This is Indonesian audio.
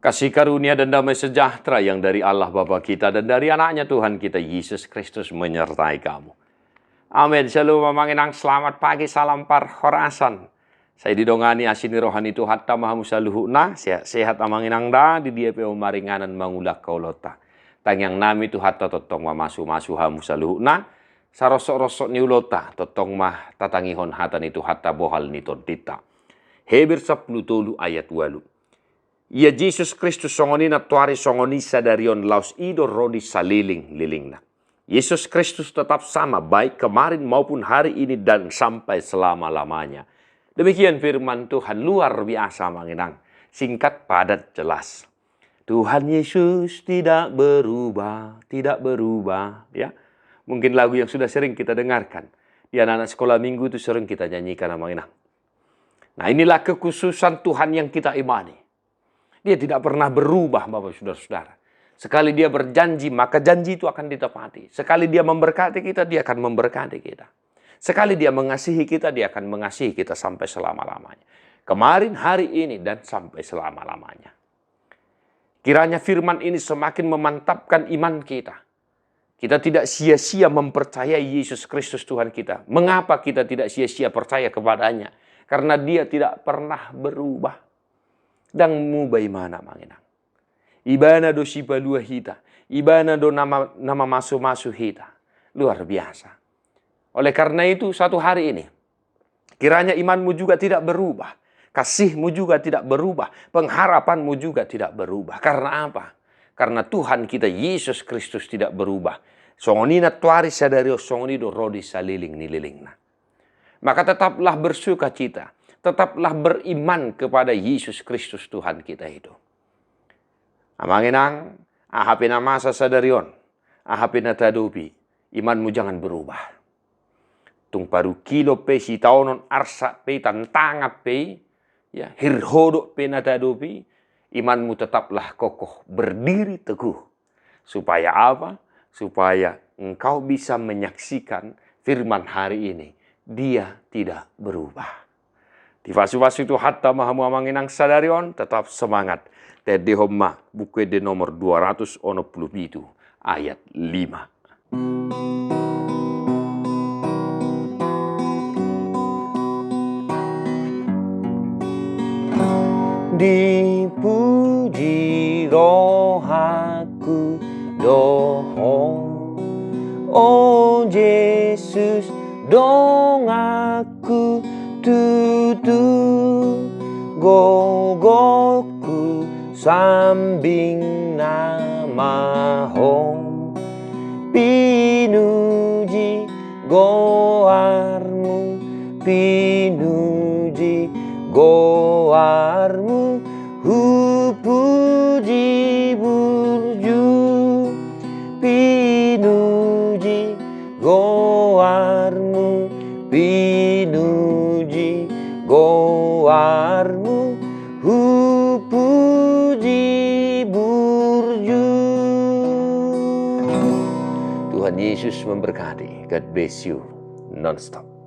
Kasih karunia dan damai sejahtera yang dari Allah Bapa kita dan dari anaknya Tuhan kita Yesus Kristus menyertai kamu. Amin. Shalom mamanginang, selamat pagi, salam parhorasan. Saya didongani asini rohani tu hatta mahamusaluhuna, sehat amanginang da di dia peo maringanan mangulak kaulota. Tangyang nami tu hatta totong masu hamusaluhuna, sarosok-rosok niulota, totong mah tatangihon hatan itu hatta bohal niton tita. Hebir 10 ayat 8. Ia Yesus Kristus songoni na tuari songoni sadarion laus ido rodi saliling-liling na. Yesus Kristus tetap sama baik kemarin maupun hari ini dan sampai selama-lamanya. Demikian firman Tuhan luar biasa manginang. Singkat, padat, jelas. Tuhan Yesus tidak berubah, tidak berubah. Ya, mungkin lagu yang sudah sering kita dengarkan. Di anak-anak sekolah minggu itu sering kita nyanyikan manginang. Nah, inilah kekhususan Tuhan yang kita imani. Dia tidak pernah berubah, Bapak Saudara-saudara. Sekali dia berjanji, maka janji itu akan ditepati. Sekali dia memberkati kita, dia akan memberkati kita. Sekali dia mengasihi kita, dia akan mengasihi kita sampai selama-lamanya. Kemarin, hari ini, dan sampai selama-lamanya. Kiranya firman ini semakin memantapkan iman kita. Kita tidak sia-sia mempercayai Yesus Kristus Tuhan kita. Mengapa kita tidak sia-sia percaya kepadanya? Karena dia tidak pernah berubah. Dan mu bagaimana manginang? Ibana do sipalua hita. Ibana do nama masu-masu hita. Luar biasa. Oleh karena itu satu hari ini, kiranya imanmu juga tidak berubah. Kasihmu juga tidak berubah. Pengharapanmu juga tidak berubah. Karena apa? Karena Tuhan kita Yesus Kristus tidak berubah. Songonina tuari sadario songonido rodi saliling nililingna. Maka tetaplah bersuka cita. Tetaplah beriman kepada Yesus Kristus Tuhan kita itu. Amanginang, ahapina masa sadarion, ahapina tadobi, imanmu jangan berubah. Tung paru kilo pe si taonon arsa pe tantangat pe, ya hirhodok pe natadobi, imanmu tetaplah kokoh, berdiri teguh. Supaya apa? Supaya engkau bisa menyaksikan firman hari ini. Dia tidak berubah. Di fase-fase itu hatta mahamu amanginang sadarion tetap semangat. Tede homma buku de nomor 267 ayat 5. Dipuji rohaku dohong, oh Yesus dong aku tutu gogoku sambing nama hong, pinuji goarmu, pinuji goarmu, hupuji burju, pinuji goarmu, pinuji goarmu, hupuji burju. Tuhan Yesus memberkati. God bless you non-stop.